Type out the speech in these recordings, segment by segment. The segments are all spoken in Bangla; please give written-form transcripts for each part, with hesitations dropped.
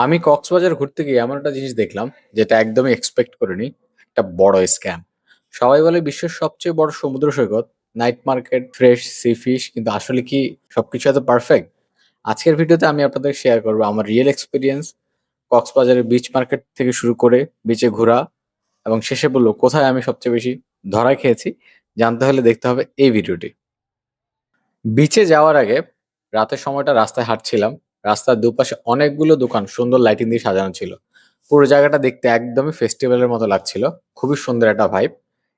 আমি কক্সবাজার ঘুরতে গিয়ে এমন একটা জিনিস দেখলাম যেটা একদমই এক্সপেক্ট করিনি। একটা বড় স্ক্যাম। সবাই বলে বিশ্বের সবচেয়ে বড় সমুদ্র সৈকত, night market, fresh sea fish, কিন্তু আসলে কি সবকিছু এত পারফেক্ট? আজকের ভিডিওতে আমি আপনাদের শেয়ার করবো আমার রিয়েল এক্সপিরিয়েন্স, কক্সবাজারের বিচ মার্কেট থেকে শুরু করে বিচে ঘোরা, এবং শেষে বললো কোথায় আমি সবচেয়ে বেশি ধরা খেয়েছি। জানতে হলে দেখতে হবে এই ভিডিওটি। বিচে যাওয়ার আগে রাতের সময়টা রাস্তায় হাঁটছিলাম। রাস্তার দুপাশে অনেকগুলো দোকান সুন্দর লাইটিং দিয়ে সাজানো ছিল। পুরো জায়গাটা দেখতে একদমই ফেস্টিভ্যালের মতো লাগছিল। খুবই সুন্দর একটা ভাইব।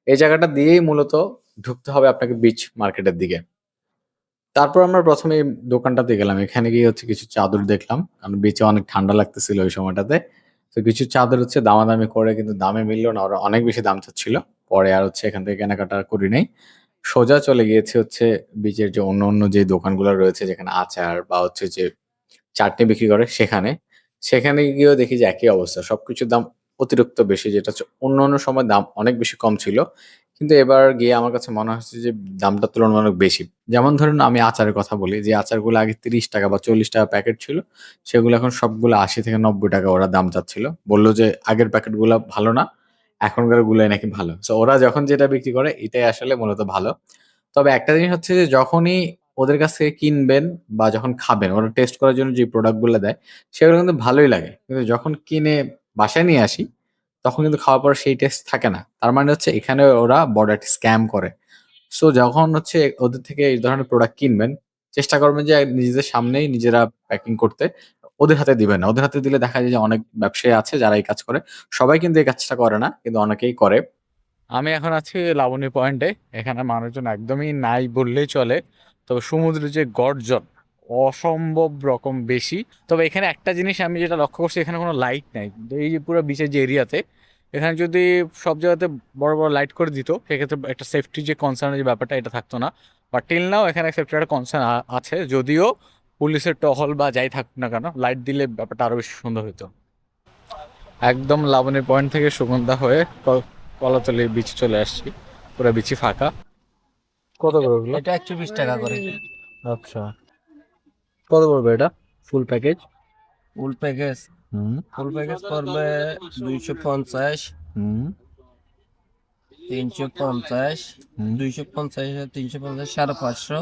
এই জায়গাটা দিয়েই মূলত ঢুকতে হবে আপনাকে বিচ মার্কেটের দিকে। তারপর আমরা প্রথমে এই দোকানটাতে গেলাম। এখানে গিয়ে হচ্ছে কিছু চাদর দেখলাম, কারণ বিচে অনেক ঠান্ডা লাগতেছিল ওই সময়টাতে। তো কিছু চাদর হচ্ছে দামাদামি করে, কিন্তু দামে মিললো না, ওরা অনেক বেশি দাম চাচ্ছিল। পরে আর হচ্ছে এখান থেকে কেনাকাটা করি নাই। সোজা চলে গিয়েছি হচ্ছে বিচের যে অন্য অন্য যে দোকানগুলো রয়েছে, যেখানে আচার বা হচ্ছে যে চাটনি বিক্রি করে সেখানে। সেখানে গিয়েও দেখি যে একই অবস্থা। সবকিছুর দাম অতিরিক্ত বেশি, যেটা হচ্ছে অন্য সময় দাম অনেক বেশি কম ছিল। কিন্তু এবার গিয়ে আমার কাছে মনে হচ্ছে যে দামটা তুলনামূলক বেশি। যেমন ধরুন আমি আচারের কথা বলি, যে আচারগুলো আগে ৳৩০ বা ৳৪০ প্যাকেট ছিল, সেগুলো এখন সবগুলো ৳৮০ থেকে ৳৯০ ওরা দাম চাচ্ছিল। বলল যে আগের প্যাকেটগুলা ভালো না, এখনকার গুলাই নাকি ভালো। সো ওরা যখন যেটা বিক্রি করে এটাই আসলে মূলত ভালো। তবে একটা জিনিস হচ্ছে যে যখনই ওদের কাছ থেকে কিনবেন বা যখন খাবেন, ওরা টেস্ট করার জন্য যে প্রোডাক্ট গুলা দেয়, সেগুলো কিন্তু ভালোই লাগে। কিন্তু যখন কিনে বাসায় নিয়ে আসি, তখন কিন্তু খাওয়ার পর সেই টেস্ট থাকে না। তার মানে হচ্ছে এখানে ওরা বড় একটা স্ক্যাম করে। সো যখন হচ্ছে ওদের থেকে এই ধরনের প্রোডাক্ট কিনবেন, চেষ্টা করবেন যে নিজেদের সামনেই নিজেরা প্যাকিং করতে। ওদের হাতে দিবেন না। ওদের হাতে দিলে দেখা যায় যে অনেক ব্যবসায়ী আছে যারা এই কাজ করে। সবাই কিন্তু এই কাজটা করে না, কিন্তু অনেকেই করে। আমি এখন আছি লাবণী পয়েন্টে। এখানে মানুষজন একদমই নাই বললেই চলে। তবে সমুদ্রের যে গর্জন, অসম্ভব রকম বেশি। তবে এখানে একটা জিনিস আমি যেটা লক্ষ্য করছি, এখানে কোনো লাইট নাই। তো এই যে পুরো বিচের যে এরিয়াতে, এখানে যদি সব জায়গাতে বড় বড় লাইট করে দিত, সেক্ষেত্রে একটা সেফটি যে কনসার্নের যে ব্যাপারটা, এটা থাকতো না। বাট টিল নাও এখানে সেফটির একটা কনসার্ন আছে, যদিও পুলিশের টহল বা যাই থাকুক না কেন, লাইট দিলে ব্যাপারটা আরো বেশি সুন্দর হতো। একদম লাবণী পয়েন্ট থেকে সুগন্ধা হয়ে কলাতলি বিচে চলে আসছি। পুরো বিচি ফাঁকা। কত করে ওগুলো? এটা 120 টাকা করে। আচ্ছা, কত পড়বে এটা ফুল প্যাকেজ? ফুল প্যাকেজ হুম। ফুল প্যাকেজ পড়বে 250, হুম। 350, হুম। 250, 350, 550,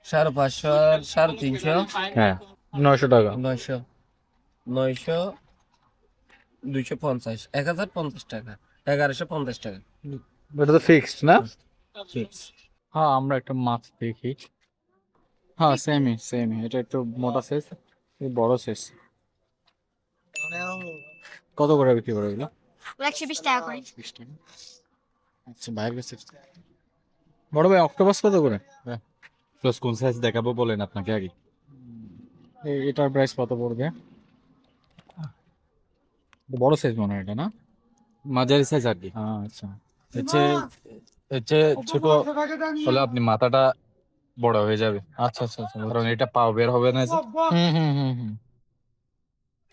550 আর 350, হ্যাঁ, ৳900। 900, 900, 250, 1050 টাকা, 1150 টাকা। এটা তো ফিক্সড না? ফিক্স। হ্যাঁ, আমরা একটা মাছ দেখি। হ্যাঁ, সেমই সেমই, এটা একটু মোটা সাইজ, বড় সাইজ। কত করে বিক্রি করে এগুলো? 120 টাকা করে। 20 টাকা। আচ্ছা, বাইরের কাছে। বড় ভাই, অক্টোপাস কত করে? হ্যাঁ, প্লাস কোন সাইজ দেখাবো বলেন আপনাকে আগে। এটার প্রাইস কত পড়বে? বড় সাইজ মনে হয় এটা, না? মাঝারি সাইজ আর কি। আচ্ছা। এর চেয়ে এর চেয়ে ছোট হলে আপনি মাথাটা বড় হয়ে যাবে, আচ্ছা, আচ্ছা, আচ্ছা, কারণ বুঝছি। এটা পাও বের হবে না যে। হুম, হুম, হুম, হুম।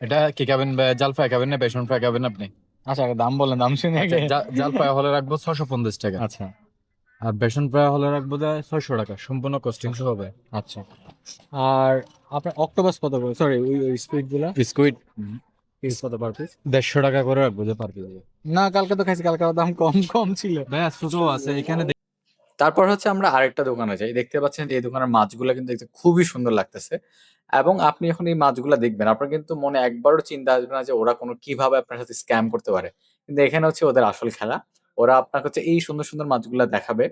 এটা কি খাবেন, জাল ফ্রাই খাবেন না বেসন ফ্রাই খাবেন আপনি? আচ্ছা, আগে দাম বলেন, দাম শুনে আচ্ছা, আগে। জাল ফ্রাই হলে রাখবো 650 টাকা, আচ্ছা, আর বেসন ফ্রাই হলে রাখবো 600 টাকা, সম্পূর্ণ কস্টিংস হবে। আচ্ছা। আর আপনার অক্টোপাস কত করে? সরি, ওই স্কুইড গুলা স্কুইড পিস কত পার পিস? 150 টাকা করে রাখবো যে পার কেজি। না, কালকে তো খাইছি, কালকে দাম কম কম ছিল। ভাইয়া ছোট আছে এখানে তারপর হচ্ছে আমরা আরেকটা দোকানে যাই। দেখতে পাচ্ছেন যে এই দোকানের মাছগুলা কিন্তু দেখতে খুবই সুন্দর লাগতেছে। এবং আপনি যখন এই মাছগুলা দেখবেন, আপনার কিন্তু মনে একবারও চিন্তা আসবে না যে ওরা কোনো কিভাবে আপনার সাথে স্ক্যাম করতে পারে। কিন্তু এখানে হচ্ছে ওদের আসল খেলা। ওরা আপনাকে হচ্ছে এই সুন্দর সুন্দর মাছগুলা দেখাবে।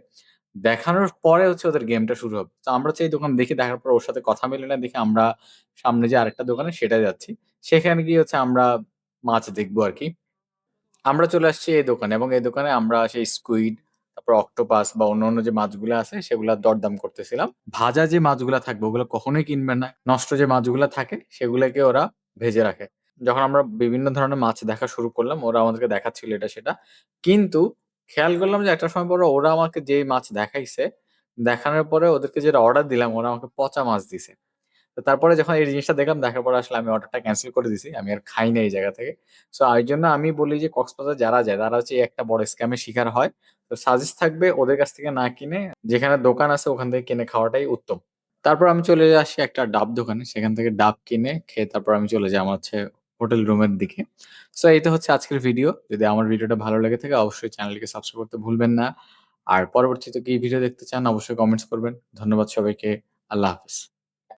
দেখানোর পরে হচ্ছে ওদের গেমটা শুরু হবে। তো আমরা হচ্ছে এই দোকান দেখি, দেখার পর ওর সাথে কথা মিলে না দেখে আমরা সামনে যে আরেকটা দোকানে সেটায় যাচ্ছি। সেখানে গিয়ে হচ্ছে আমরা মাছ দেখবো আরকি। আমরা চলে আসছি এই দোকানে, এবং এই দোকানে আমরা সেই স্কুইড, তারপর অক্টোপাস বা অন্যান্য যে মাছগুলা আছে সেগুলার দরদাম করতেছিলাম। ভাজা যে মাছগুলা থাকবে ওগুলা কখনোই কিনবেন না। নষ্ট যে মাছগুলা থাকে সেগুলাকে ওরা ভেজে রাখে। যখন আমরা বিভিন্ন ধরনের মাছ দেখা শুরু করলাম, ওরা আমাদেরকে দেখাচ্ছিল এটা সেটা। কিন্তু খেয়াল করলাম যে একটা সময় পরে ওরা আমাকে যেই মাছ দেখাইছে, দেখানোর পরে ওদেরকে যেটা অর্ডার দিলাম, ওরা আমাকে পচা মাছ দিছে। তো তারপরে যখন এই জিনিসটা দেখলাম, দেখার পরে আসলে আমি অর্ডারটা ক্যানসেল করে দিছি। আমি আর খাই না এই জায়গা থেকে। সো এইজন্য আমি বলি যে কক্সবাজার যারা যায় তারা হচ্ছে এই একটা বড় স্ক্যামের শিকার হয়। তো সাজেস্ট থাকবে ওদের কাছ থেকে না কিনে যেখানে দোকান আছে ওখান থেকে কিনে খাওয়াটাই উত্তম। তারপর আমি চলে আসি একটা ডাব দোকানে। সেখান থেকে ডাব কিনে খেয়ে তারপর আমি চলে যাই আমার হচ্ছে হোটেল রুমের দিকে। সো এইটা হচ্ছে আজকের ভিডিও। যদি আমার ভিডিওটা ভালো লেগে থাকে অবশ্যই চ্যানেলটিকে সাবস্ক্রাইব করতে ভুলবেন না। আর পরবর্তীতে কি ভিডিও দেখতে চান অবশ্যই কমেন্টস করবেন। ধন্যবাদ সবাইকে। আল্লাহ হাফেজ।